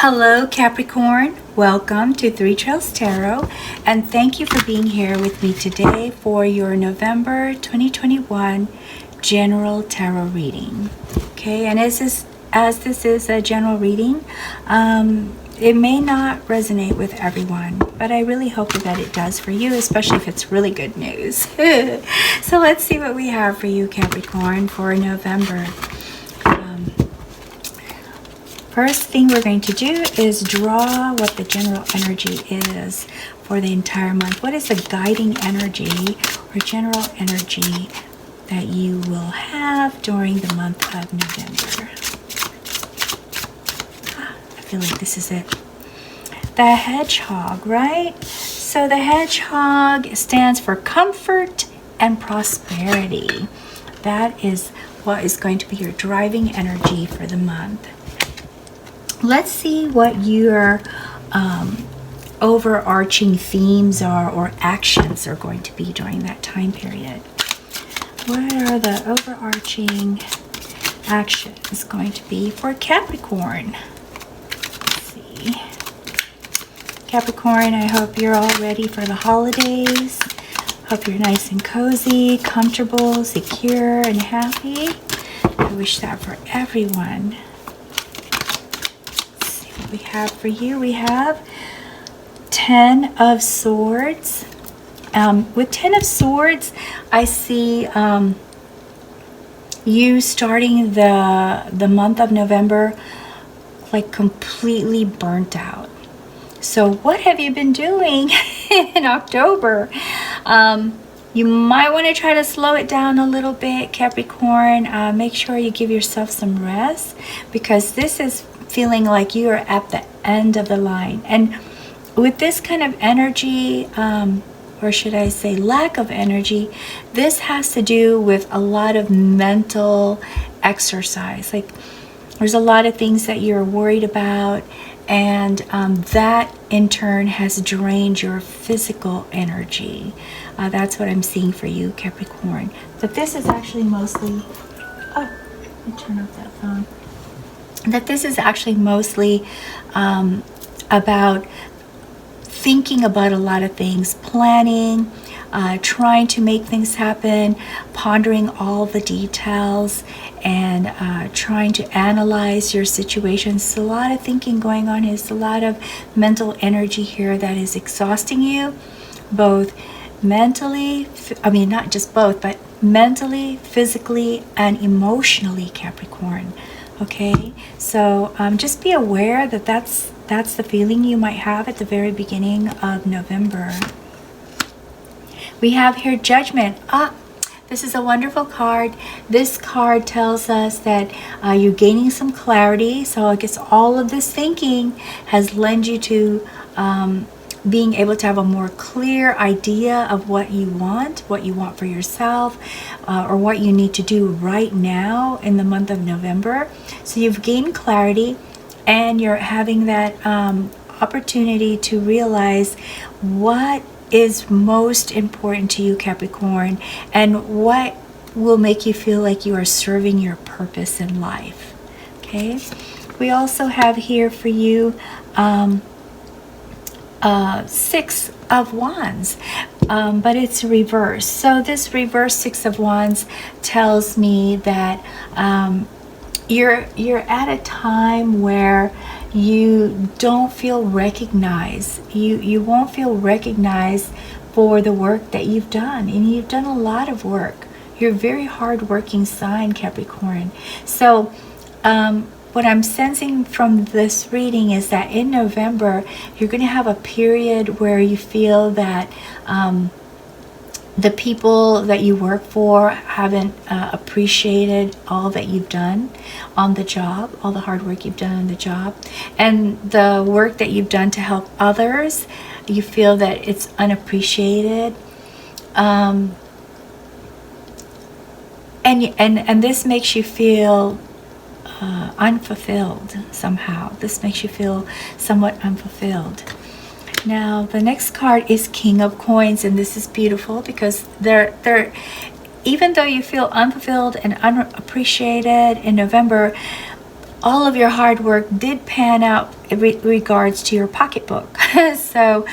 Hello Capricorn, welcome to Three Trails Tarot, and thank you for being here with me today for your November 2021 general tarot reading. Okay, and as this is a general reading, it may not resonate with everyone, but I really hope that it does for you, especially if it's really good news. So let's see what we have for you, Capricorn, for November. First thing we're going to do is draw what the general energy is for the entire month. What is the guiding energy or general energy that you will have during the month of November? I feel like this is it. The hedgehog, right? So the hedgehog stands for comfort and prosperity. That is what is going to be your driving energy for the month. Let's see what your overarching themes are or actions are going to be during that time period. What are the overarching actions going to be for Capricorn? Let's see. Capricorn, I hope you're all ready for the holidays. Hope you're nice and cozy, comfortable, secure, and happy. I wish that for everyone. We have for you, we have 10 of Swords. With 10 of Swords, I see you starting the month of November like completely burnt out. So what have you been doing in October? You might want to try to slow it down a little bit, Capricorn. Make sure you give yourself some rest, because this is feeling like you are at the end of the line. And with this kind of energy, or should I say lack of energy, this has to do with a lot of mental exercise. Like there's a lot of things that you're worried about, and that in turn has drained your physical energy. That's what I'm seeing for you, Capricorn. But this is actually mostly, oh, let me turn off that phone. That this is actually mostly about thinking about a lot of things, planning, trying to make things happen, pondering all the details, and trying to analyze your situations. So a lot of thinking going on. Is a lot of mental energy here that is exhausting you, both mentally, not just both, but mentally, physically, and emotionally, Capricorn. Okay, so just be aware that that's the feeling you might have at the very beginning of November. We have here Judgment. This is a wonderful card. This card tells us that you're gaining some clarity. So I guess all of this thinking has led you to being able to have a more clear idea of what you want for yourself, or what you need to do right now in the month of November. So you've gained clarity, and you're having that opportunity to realize what is most important to you, Capricorn, and what will make you feel like you are serving your purpose in life. Okay, we also have here for you Six of Wands, but it's reversed. So this reverse Six of Wands tells me that you're at a time where you don't feel recognized. You won't feel recognized for the work that you've done, and you've done a lot of work. You're a very hard-working sign, Capricorn. So what I'm sensing from this reading is that in November, you're going to have a period where you feel that the people that you work for haven't appreciated all that you've done on the job, all the hard work you've done on the job, and the work that you've done to help others. You feel that it's unappreciated. And this makes you feel unfulfilled somehow. This makes you feel somewhat unfulfilled. Now the next card is King of Coins, and this is beautiful because they're even though you feel unfulfilled and unappreciated in November, all of your hard work did pan out in regards to your pocketbook. So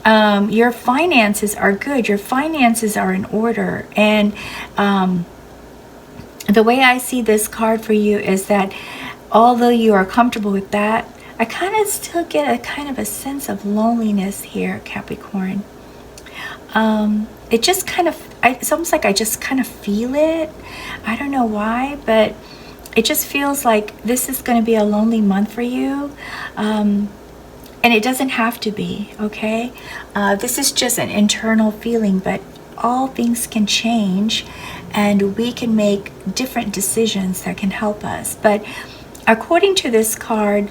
your finances are good. Your finances are in order. And the way I see this card for you is that although you are comfortable with that, I kind of still get a kind of a sense of loneliness here, Capricorn. It just kind of, it's almost like I just kind of feel it. I don't know why, but it just feels like this is going to be a lonely month for you. And it doesn't have to be, okay? This is just an internal feeling, but all things can change and we can make different decisions that can help us. But according to this card,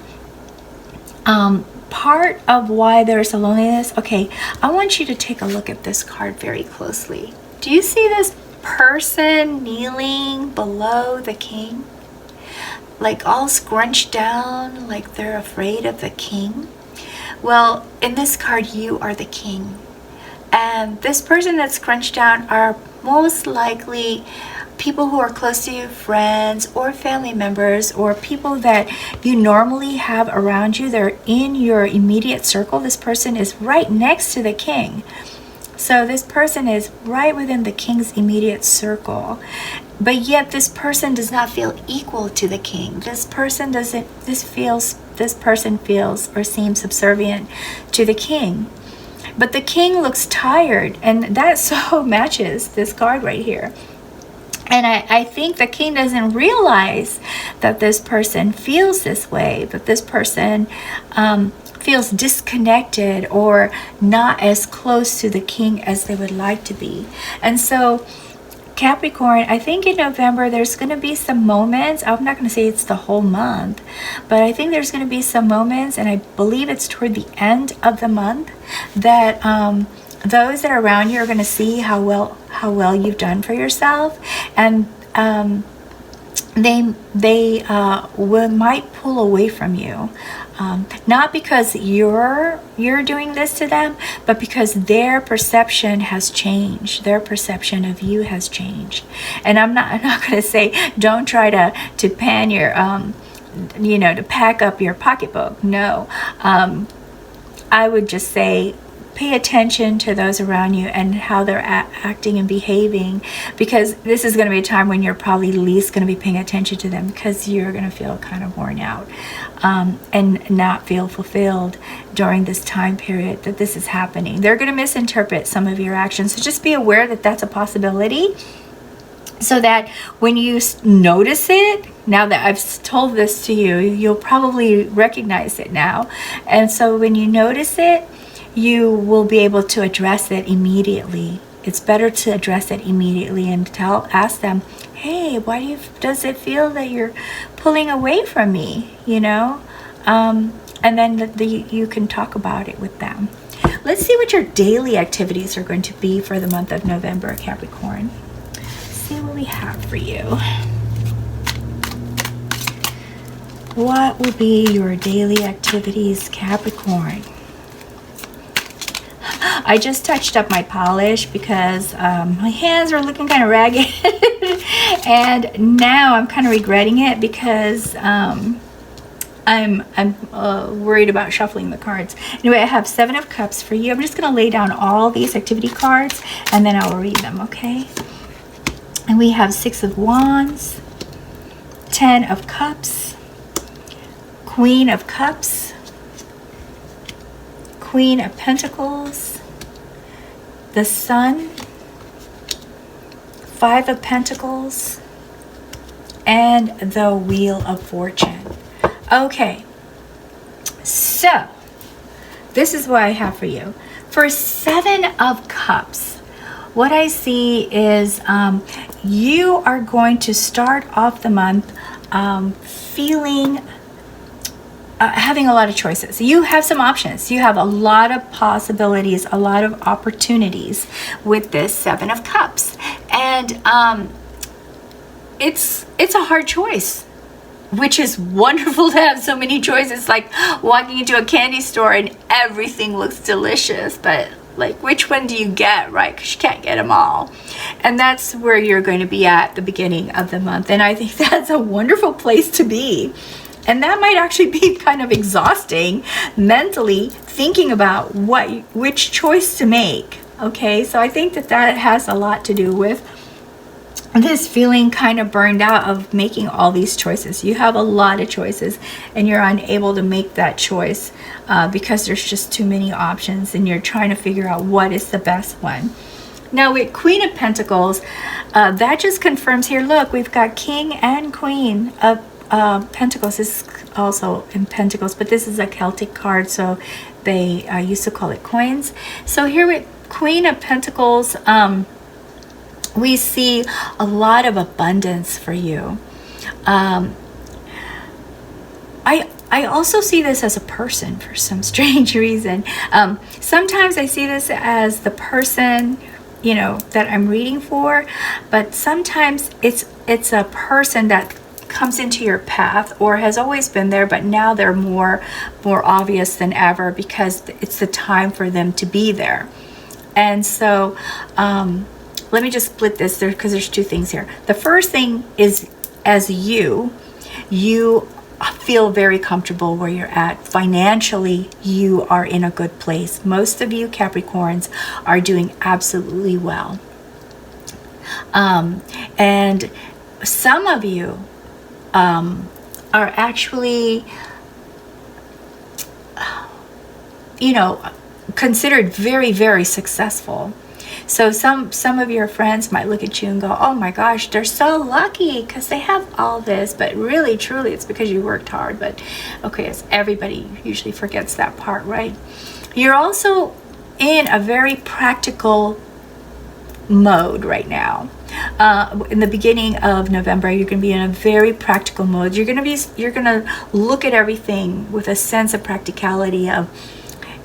part of why there's a loneliness, okay, I want you to take a look at this card very closely. Do you see this person kneeling below the king? Like all scrunched down, like they're afraid of the king? Well, in this card, you are the king. And this person that's scrunched down are most likely people who are close to you, friends or family members, or people that you normally have around you. They're in your immediate circle. This person is right next to the king. So this person is right within the king's immediate circle. But yet this person does not feel equal to the king. This person feels or seems subservient to the king. But the king looks tired, and that so matches this card right here. And I think the king doesn't realize that this person feels this way, that this person feels disconnected or not as close to the king as they would like to be. And so Capricorn, I think in November there's going to be some moments. I'm not going to say it's the whole month, but I think there's going to be some moments, and I believe it's toward the end of the month, that those that are around you are going to see how well you've done for yourself, and they might pull away from you. Not because you're doing this to them, but because their perception has changed. Their perception of you has changed. And I'm not going to say don't try to pan your to pack up your pocketbook. No, I would just say pay attention to those around you and how they're acting and behaving, because this is going to be a time when you're probably least going to be paying attention to them, because you're going to feel kind of worn out and not feel fulfilled during this time period that this is happening. They're going to misinterpret some of your actions, so just be aware that that's a possibility, so that when you notice it, now that I've told this to you, you'll probably recognize it now. And so when you notice it, you will be able to address it immediately. It's better to address it immediately and ask them, hey, why does it feel that you're pulling away from me, and then you can talk about it with them. Let's see what your daily activities are going to be for the month of November, Capricorn. Let's see what we have for you. What will be your daily activities, Capricorn? I just touched up my polish because my hands are looking kind of ragged and now I'm kind of regretting it because I'm worried about shuffling the cards. Anyway, I have 7 of Cups for you. I'm just going to lay down all these activity cards and then I'll read them, okay? And we have 6 of Wands, 10 of Cups, Queen of Cups, Queen of Pentacles, the Sun, 5 of Pentacles, and the Wheel of Fortune. Okay, so this is what I have for you. For 7 of Cups, what I see is you are going to start off the month feeling having a lot of choices. You have some options. You have a lot of possibilities, a lot of opportunities with this 7 of Cups. And it's a hard choice, which is wonderful to have so many choices, like walking into a candy store and everything looks delicious, but like which one do you get, right? Because you can't get them all. And that's where you're going to be at the beginning of the month. And I think that's a wonderful place to be. And that might actually be kind of exhausting mentally, thinking about which choice to make. Okay, so I think that has a lot to do with this feeling kind of burned out of making all these choices. You have a lot of choices and you're unable to make that choice because there's just too many options, and you're trying to figure out what is the best one. Now with Queen of Pentacles, that just confirms here, look, we've got King and Queen of Pentacles. This is also in Pentacles, but this is a Celtic card, so they used to call it coins. So here with Queen of Pentacles, we see a lot of abundance for you. I also see this as a person for some strange reason. Sometimes I see this as the person, you know, that I'm reading for, but sometimes it's a person that comes into your path or has always been there, but now they're more obvious than ever because it's the time for them to be there. And so let me just split this there because there's two things here. The first thing is, as you feel very comfortable where you're at. Financially, you are in a good place. Most of you Capricorns are doing absolutely well. And some of you are actually, you know, considered very, very successful. So some of your friends might look at you and go, oh my gosh, they're so lucky because they have all this. But really, truly, it's because you worked hard. But okay, as everybody usually forgets that part, right? You're also in a very practical mode right now. In the beginning of November, you're going to be in a very practical mode. You're going to look at everything with a sense of practicality of,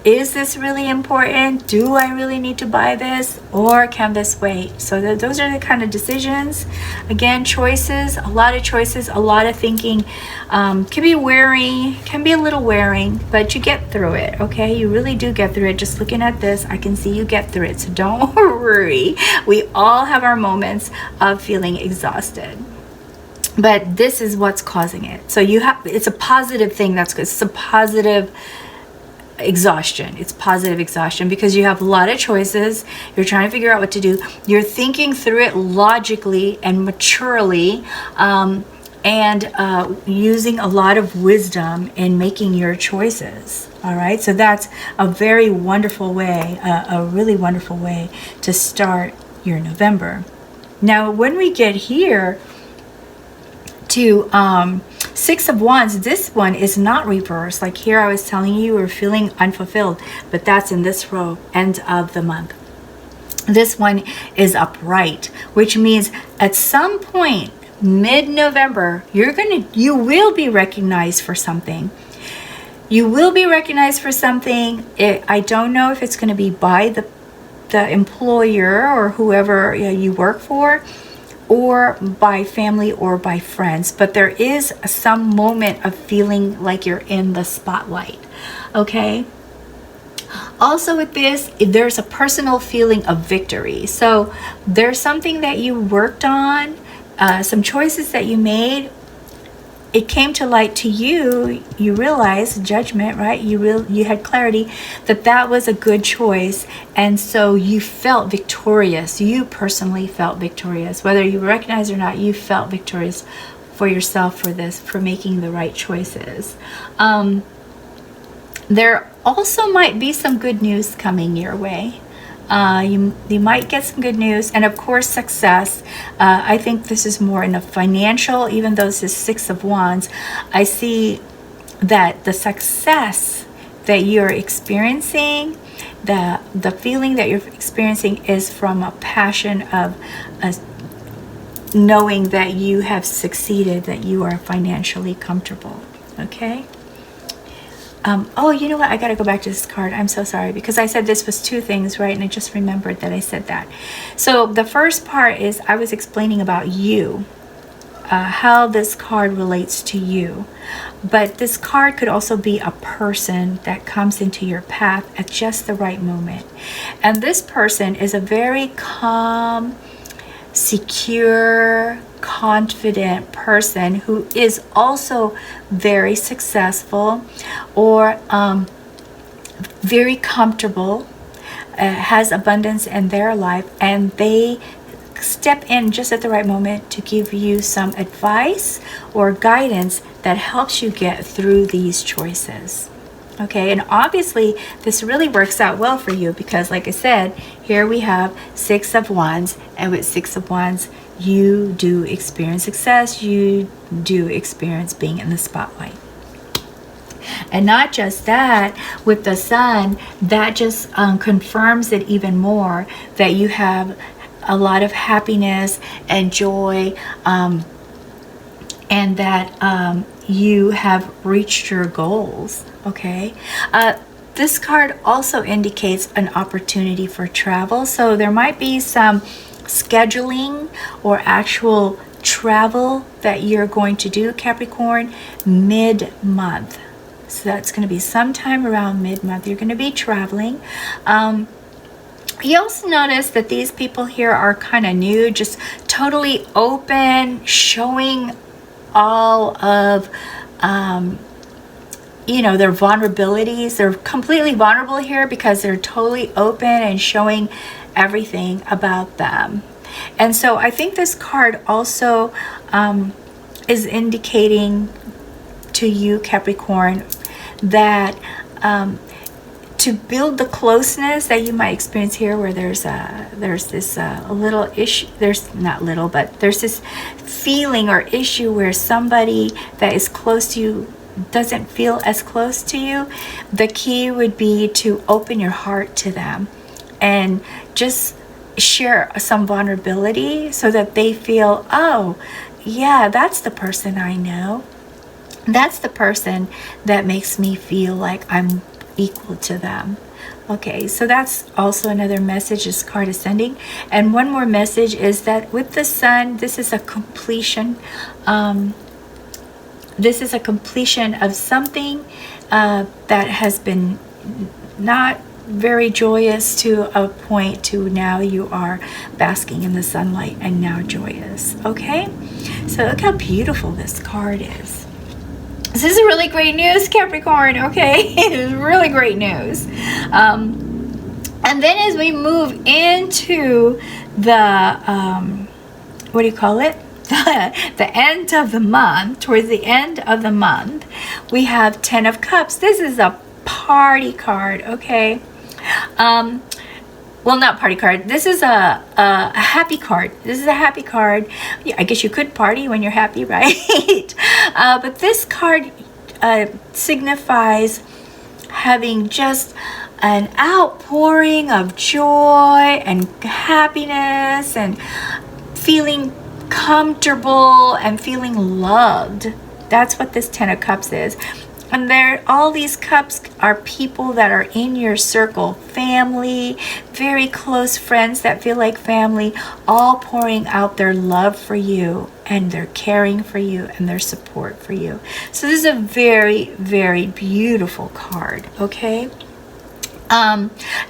is this really important? Do I really need to buy this? Or can this wait? So those are the kind of decisions. Again, choices, a lot of choices, a lot of thinking. Can be wearing, can be a little wearing, but you get through it, okay? You really do get through it. Just looking at this, I can see you get through it. So don't worry. We all have our moments of feeling exhausted. But this is what's causing it. So it's a positive thing. That's good. It's a positive exhaustion. It's positive exhaustion because you have a lot of choices. You're trying to figure out what to do. You're thinking through it logically and maturely, and using a lot of wisdom in making your choices. All right, so that's a very wonderful way, a really wonderful way to start your November. Now when we get here to Six of Wands, this one is not reversed. Like here I was telling you we're feeling unfulfilled, but that's in this row, end of the month. This one is upright, which means at some point mid-November you will be recognized for something. You will be recognized for something. I don't know if it's going to be by the employer or whoever you work for, or by family or by friends, but there is some moment of feeling like you're in the spotlight. Okay, also with this, there's a personal feeling of victory. So there's something that you worked on, some choices that you made. It came to light to you. You realized judgment, right? You had clarity that was a good choice, and so you felt victorious. You personally felt victorious, whether you recognize or not. You felt victorious for yourself for making the right choices. There also might be some good news coming your way. You might get some good news, and of course success. I think this is more in a financial, even though this is Six of Wands, I see that the success that you're experiencing, the feeling that you're experiencing is from a passion of knowing that you have succeeded, that you are financially comfortable. Okay. Oh, you know what? I got to go back to this card. I'm so sorry because I said this was two things, right? And I just remembered that I said that. So the first part is I was explaining about you, how this card relates to you. But this card could also be a person that comes into your path at just the right moment. And this person is a very calm, secure, confident person who is also very successful or very comfortable, has abundance in their life, and they step in just at the right moment to give you some advice or guidance that helps you get through these choices. Okay, and obviously this really works out well for you because, like I said, here we have 6 of Wands, and with 6 of Wands, you do experience success, you do experience being in the spotlight. And not just that, with the Sun, that just confirms it even more that you have a lot of happiness and joy, and that you have reached your goals. Okay, this card also indicates an opportunity for travel, so there might be some scheduling or actual travel that you're going to do, Capricorn, mid-month. So that's going to be sometime around mid-month. You're going to be traveling. You also notice that these people here are kind of new, just totally open, showing all of you know, their vulnerabilities. They're completely vulnerable here because they're totally open and showing everything about them. And so I think this card also is indicating to you, Capricorn, that to build the closeness that you might experience here, where there's this little issue, there's not little, but there's this feeling or issue where somebody that is close to you doesn't feel as close to you. The key would be to open your heart to them and just share some vulnerability so that they feel, oh yeah, that's the person I know. That's the person that makes me feel like I'm equal to them. Okay, so that's also another message this card is sending. And one more message is that with the Sun, this is a completion. This is a completion of something that has been not very joyous to a point to now you are basking in the sunlight and now joyous. Okay, so look how beautiful this card is. This is really great news, Capricorn. Okay, it is really great news. And then as we move into the what do you call it, the end of the month, towards the end of the month, we have 10 of Cups. This is a party card. Okay, well, not party card. This is a happy card. This is a happy card. Yeah, I guess you could party when you're happy, right? But this card signifies having just an outpouring of joy and happiness and feeling comfortable and feeling loved. That's what this 10 of Cups is. And there, all these cups are people that are in your circle, family, very close friends that feel like family, all pouring out their love for you and their caring for you and their support for you. So this is a very, very beautiful card, okay?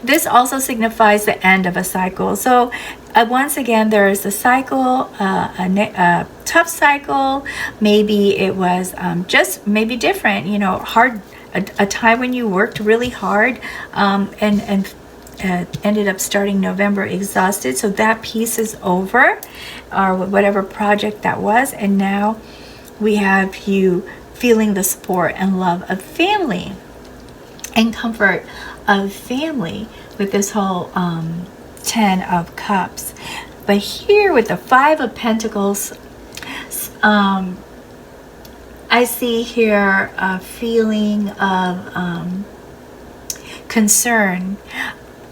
This also signifies the end of a cycle. So once again, there is a cycle, a tough cycle. Maybe it was just maybe different, you know, hard, a time when you worked really hard and ended up starting November exhausted. So that piece is over, or whatever project that was. And now we have you feeling the support and love of family and comfort of family with this whole 10 of Cups. But here with the 5 of Pentacles, I see here a feeling of concern.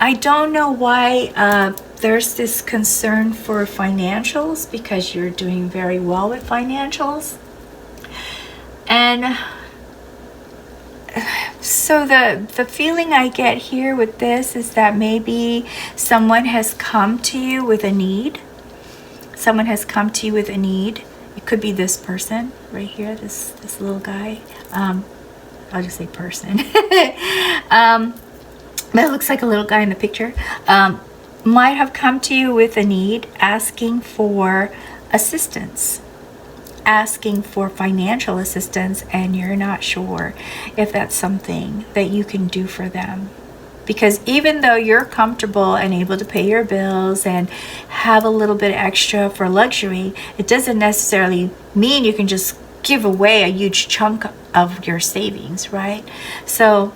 I don't know why there's this concern for financials, because you're doing very well with financials. And so the feeling I get here with this is that maybe someone has come to you with a need. Someone has come to you with a need. It could be this person right here, this little guy. I'll just say person. That looks like a little guy in the picture. Might have come to you with a need, asking for assistance, asking for financial assistance, and you're not sure if that's something that you can do for them. Because even though you're comfortable and able to pay your bills and have a little bit extra for luxury, it doesn't necessarily mean you can just give away a huge chunk of your savings, right? So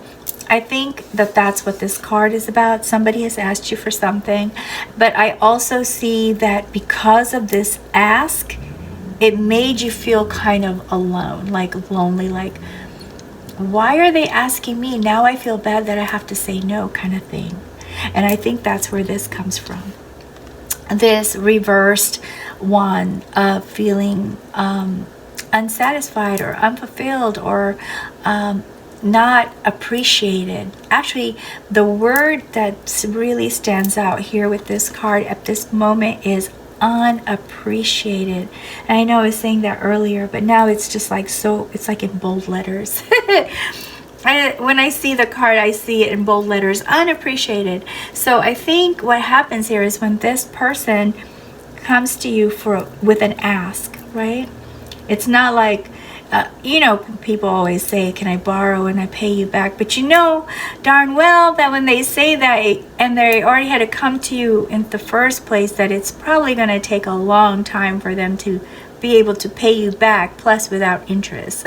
I think that that's what this card is about. Somebody has asked you for something, but I also see that because of this ask, it made you feel kind of alone, like lonely, like, why are they asking me? Now I feel bad that I have to say no, kind of thing. And I think that's where this comes from. This reversed one of feeling unsatisfied or unfulfilled or not appreciated. Actually, the word that really stands out here with this card at this moment is unappreciated. And I know I was saying that earlier, but now it's just like, so it's like in bold letters. When I see the card, I see it in bold letters, unappreciated. So I think what happens here is when this person comes to you with an ask, right? It's not like, people always say, can I borrow and I pay you back? But you know darn well that when they say that and they already had to come to you in the first place, that it's probably going to take a long time for them to be able to pay you back, plus without interest.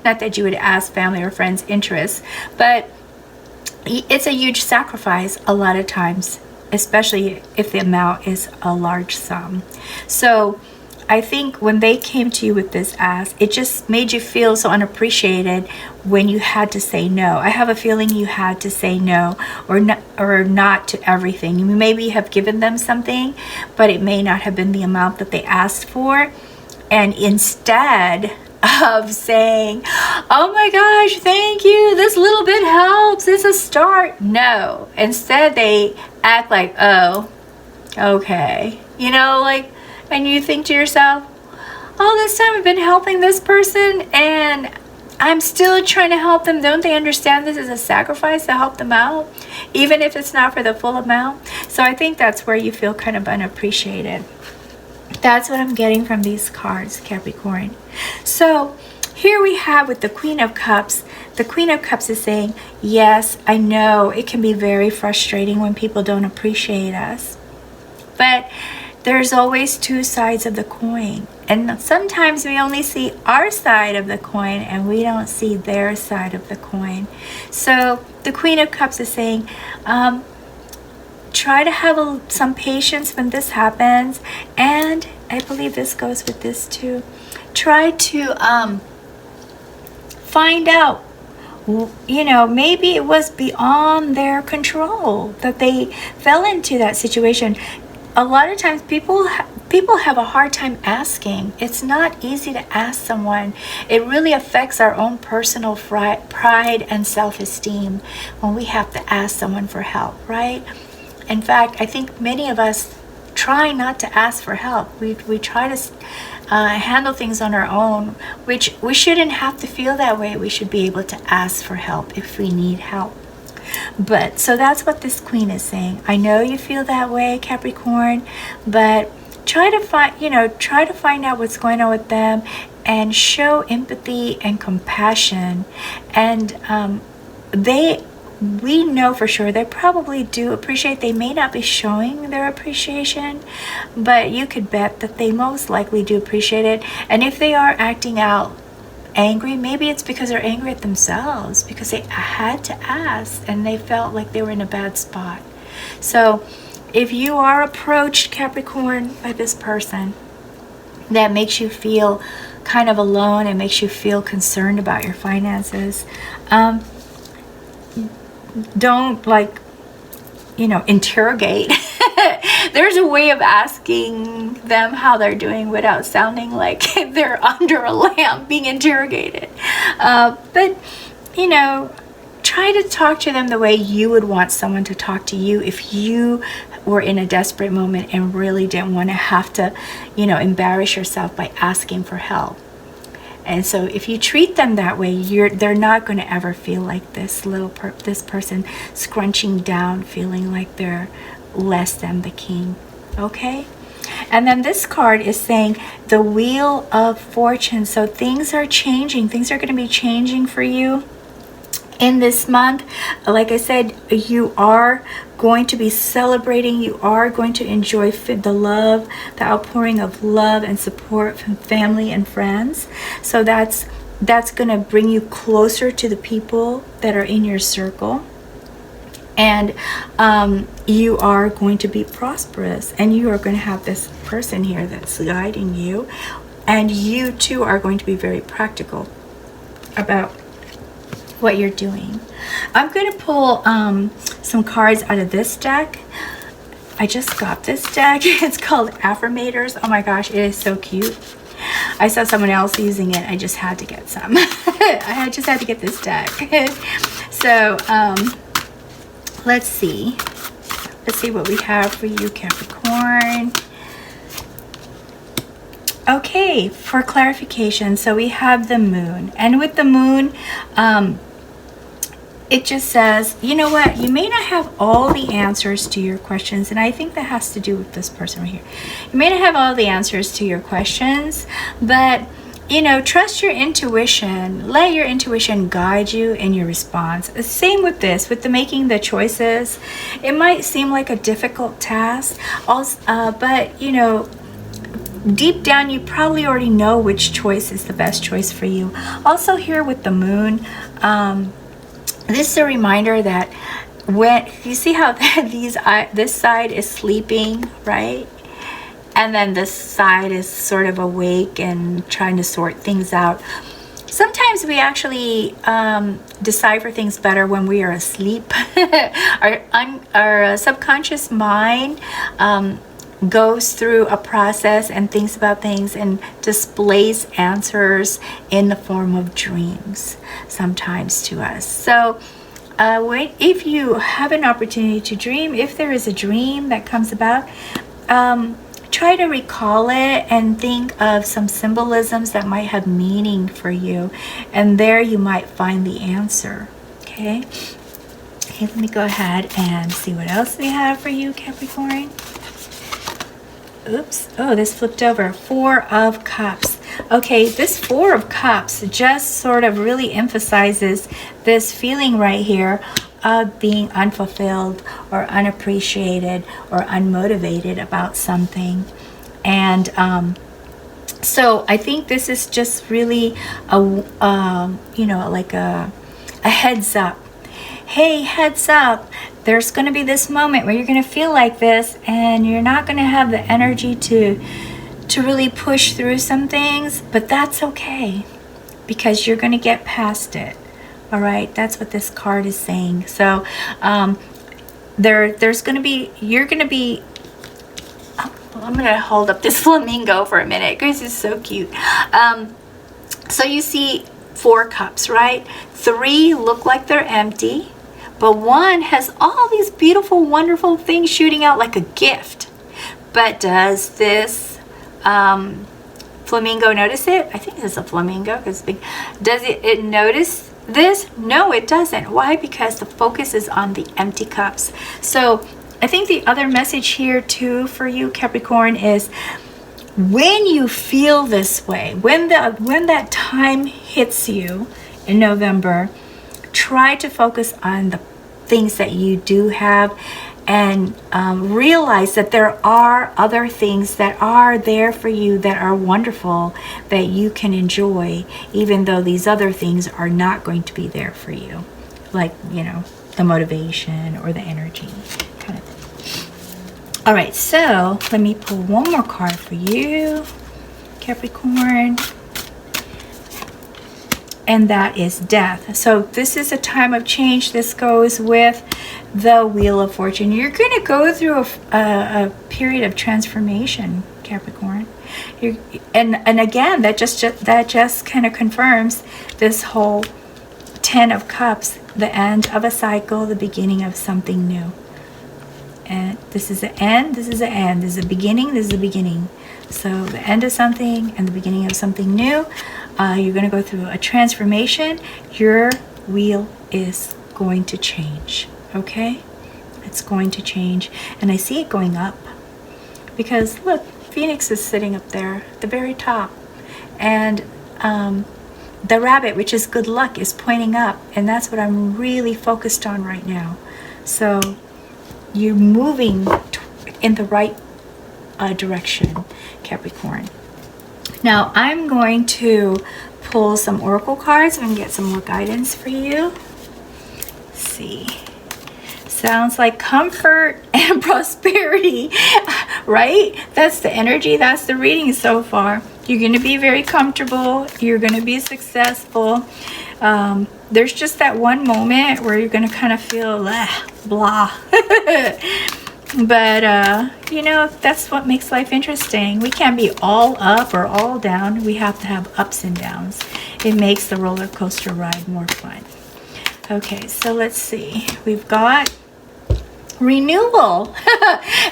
Not that you would ask family or friends interest, but it's a huge sacrifice a lot of times, especially if the amount is a large sum. So I think when they came to you with this ask, it just made you feel so unappreciated when you had to say no. I have a feeling you had to say no or not to everything. You maybe have given them something, but it may not have been the amount that they asked for. And instead of saying, oh my gosh, thank you, this little bit helps, it's a start. No, instead they act like, oh, okay. And you think to yourself, all this time I've been helping this person and I'm still trying to help them. Don't they understand this is a sacrifice to help them out, even if it's not for the full amount? So I think that's where you feel kind of unappreciated. That's what I'm getting from these cards, Capricorn. So here we have with the Queen of Cups. The Queen of Cups is saying, yes, I know it can be very frustrating when people don't appreciate us. But there's always two sides of the coin. And sometimes we only see our side of the coin and we don't see their side of the coin. So the Queen of Cups is saying, try to have some patience when this happens. And I believe this goes with this too. Try to find out, maybe it was beyond their control that they fell into that situation. A lot of times people have a hard time asking. It's not easy to ask someone. It really affects our own personal pride and self-esteem when we have to ask someone for help, right? In fact, I think many of us try not to ask for help. We try to handle things on our own, which we shouldn't have to feel that way. We should be able to ask for help if we need help. But so that's what this Queen is saying. I know you feel that way, Capricorn, but try to find out what's going on with them and show empathy and compassion. And we know for sure they probably do appreciate. They may not be showing their appreciation, but you could bet that they most likely do appreciate it. And if they are acting out angry, maybe it's because they're angry at themselves, because they had to ask and they felt like they were in a bad spot. So if you are approached, Capricorn, by this person that makes you feel kind of alone and makes you feel concerned about your finances, don't interrogate. There's a way of asking them how they're doing without sounding like they're under a lamp being interrogated. But try to talk to them the way you would want someone to talk to you if you were in a desperate moment and really didn't want to have to, embarrass yourself by asking for help. And so if you treat them that way, they're not going to ever feel like this person scrunching down, feeling like they're less than the king. Okay? And then this card is saying the Wheel of Fortune. So things are changing. Things are going to be changing for you in this month. Like I said, you are going to be celebrating. You are going to enjoy the love, the outpouring of love and support from family and friends. So that's going to bring you closer to the people that are in your circle. And you are going to be prosperous, and you are going to have this person here that's guiding you, and you too are going to be very practical about what you're doing. I'm going to pull some cards out of this deck. I just got this deck. It's called Affirmators. Oh my gosh, it is so cute. I saw someone else using it. I just had to get some. I just had to get this deck. So let's see what we have for you, Capricorn. Okay, for clarification, so we have the moon, and with the moon, it just says, you know what, you may not have all the answers to your questions, and I think that has to do with this person right here. You may not have all the answers to your questions, but you know, trust your intuition. Let your intuition guide you in your response. Same with this, with the making the choices. It might seem like a difficult task, but you know, deep down you probably already know which choice is the best choice for you. Also here with the moon, this is a reminder that when you see how this side is sleeping, right? And then this side is sort of awake and trying to sort things out. Sometimes we actually decipher things better when we are asleep. Our subconscious mind goes through a process and thinks about things and displays answers in the form of dreams sometimes to us. So if you have an opportunity to dream, if there is a dream that comes about, try to recall it and think of some symbolisms that might have meaning for you, and there you might find the answer. Okay, let me go ahead and see what else we have for you, Capricorn. Oops, oh, this flipped over. Four of Cups. Okay, this Four of Cups just sort of really emphasizes this feeling right here of being unfulfilled or unappreciated or unmotivated about something. And so I think this is just really you know, like a heads up. Hey, heads up, there's going to be this moment where you're going to feel like this, and you're not going to have the energy to really push through some things, but that's okay, because you're going to get past it. All right, that's what this card is saying. So there's going to be, you're going to be, I'm going to hold up this flamingo for a minute because it's so cute. So you see 4 cups, right? 3 look like they're empty, but 1 has all these beautiful, wonderful things shooting out like a gift. But does this flamingo notice it? I think it's a flamingo because it's big. Does it notice this? No, it doesn't. Why? Because the focus is on the empty cups. So I think the other message here too for you, Capricorn, is when you feel this way, when that time hits you in November, try to focus on the things that you do have, and realize that there are other things that are there for you that are wonderful, that you can enjoy, even though these other things are not going to be there for you, like, you know, the motivation or the energy kind of thing. All right, so let me pull one more card for you, Capricorn. And that is death. So this is a time of change. This goes with the Wheel of Fortune. You're going to go through a period of transformation, Capricorn. And again, that just kind of confirms this whole 10 of Cups, the end of a cycle, the beginning of something new. And this is the end, this is the end, this is the beginning, this is the beginning. So the end of something and the beginning of something new. You're going to go through a transformation. Your wheel is going to change. Okay? It's going to change. And I see it going up. Because look, phoenix is sitting up there at the very top. And the rabbit, which is good luck, is pointing up. And that's what I'm really focused on right now. So you're moving in the right direction, Capricorn. Now I'm going to pull some oracle cards and get some more guidance for you. Let's see. Sounds like comfort and prosperity, right? That's the energy, that's the reading so far. You're going to be very comfortable. You're going to be successful. There's just that one moment where you're going to kind of feel blah. But, you know, that's what makes life interesting. We can't be all up or all down. We have to have ups and downs. It makes the roller coaster ride more fun. Okay, so let's see. We've got renewal.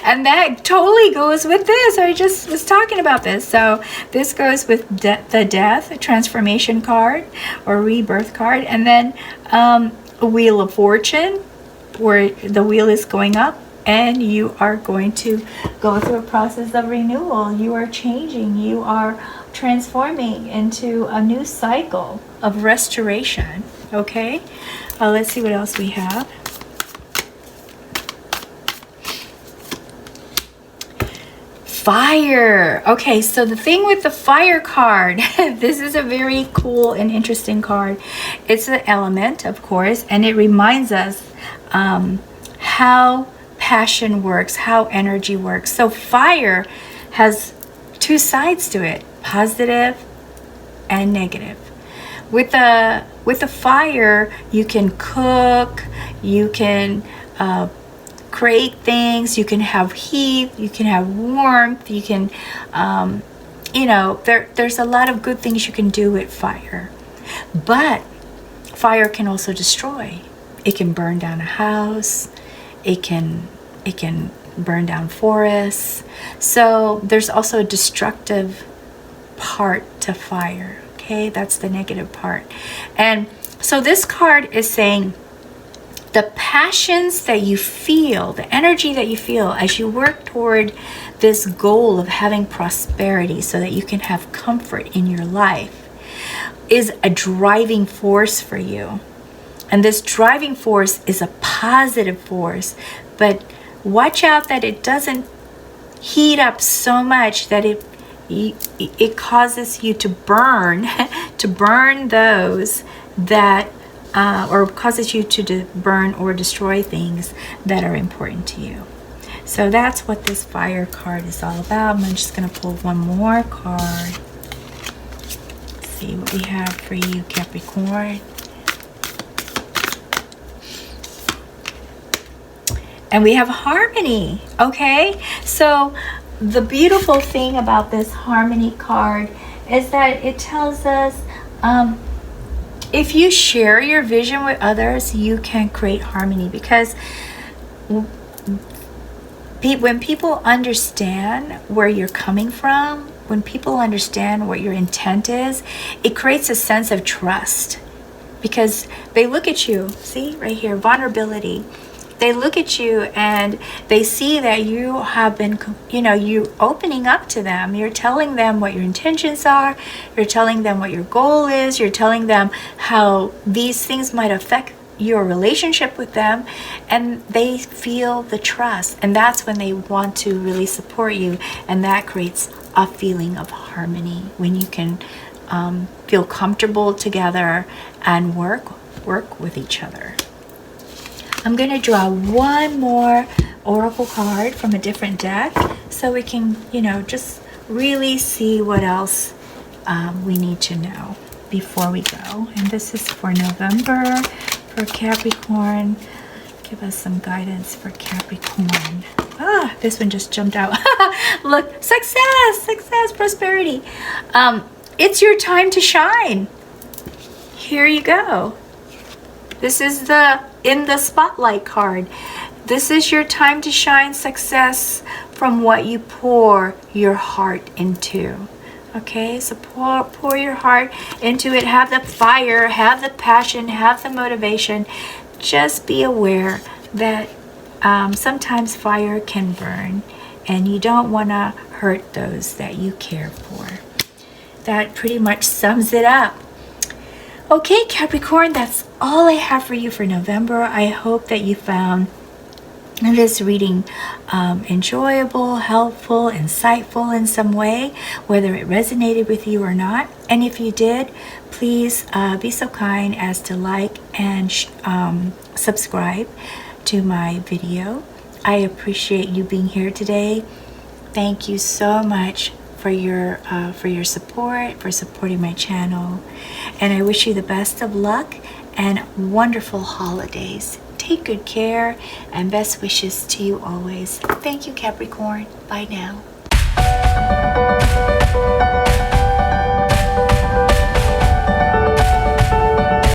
And that totally goes with this. I just was talking about this. So this goes with the death, a transformation card or rebirth card. And then a wheel of fortune, where the wheel is going up. And you are going to go through a process of renewal. You are changing. You are transforming into a new cycle of restoration. Okay? Let's see what else we have. Fire. Okay, so the thing with the fire card, this is a very cool and interesting card. It's an element, of course, and it reminds us how passion works, how energy works. So fire has two sides to it, positive and negative. With the fire, you can cook, you can create things, you can have heat, you can have warmth, you can you know, there's a lot of good things you can do with fire. But fire can also destroy. It can burn down a house. It can burn down forests. So there's also a destructive part to fire. Okay, that's the negative part. And so this card is saying the passions that you feel, the energy that you feel as you work toward this goal of having prosperity so that you can have comfort in your life is a driving force for you. And this driving force is a positive force, but watch out that it doesn't heat up so much that it causes you to burn those that or causes you to burn or destroy things that are important to you. So that's what this fire card is all about. I'm just going to pull one more card. Let's see what we have for you, Capricorn. And we have harmony. Okay, so the beautiful thing about this harmony card is that it tells us if you share your vision with others, you can create harmony. Because when people understand where you're coming from, when people understand what your intent is, it creates a sense of trust. Because they look at you, see right here, vulnerability. They look at you and they see that you have been, you know, you opening up to them. You're telling them what your intentions are. You're telling them what your goal is. You're telling them how these things might affect your relationship with them. And they feel the trust. And that's when they want to really support you. And that creates a feeling of harmony when you can feel comfortable together and work with each other. I'm going to draw one more oracle card from a different deck so we can, you know, just really see what else we need to know before we go. And this is for November for Capricorn. Give us some guidance for Capricorn. Ah, this one just jumped out. Look, success, prosperity. It's your time to shine. Here you go. This is the in the spotlight card. This is your time to shine, success from what you pour your heart into. Okay, so pour your heart into it. Have the fire, have the passion, have the motivation. Just be aware that sometimes fire can burn, and you don't want to hurt those that you care for. That pretty much sums it up. Okay, Capricorn, that's all I have for you for November. I hope that you found this reading enjoyable, helpful, insightful in some way, whether it resonated with you or not. And if you did, please be so kind as to like and subscribe to my video. I appreciate you being here today. Thank you so much for your support, for supporting my channel. And I wish you the best of luck and wonderful holidays. Take good care and best wishes to you always. Thank you, Capricorn. Bye now.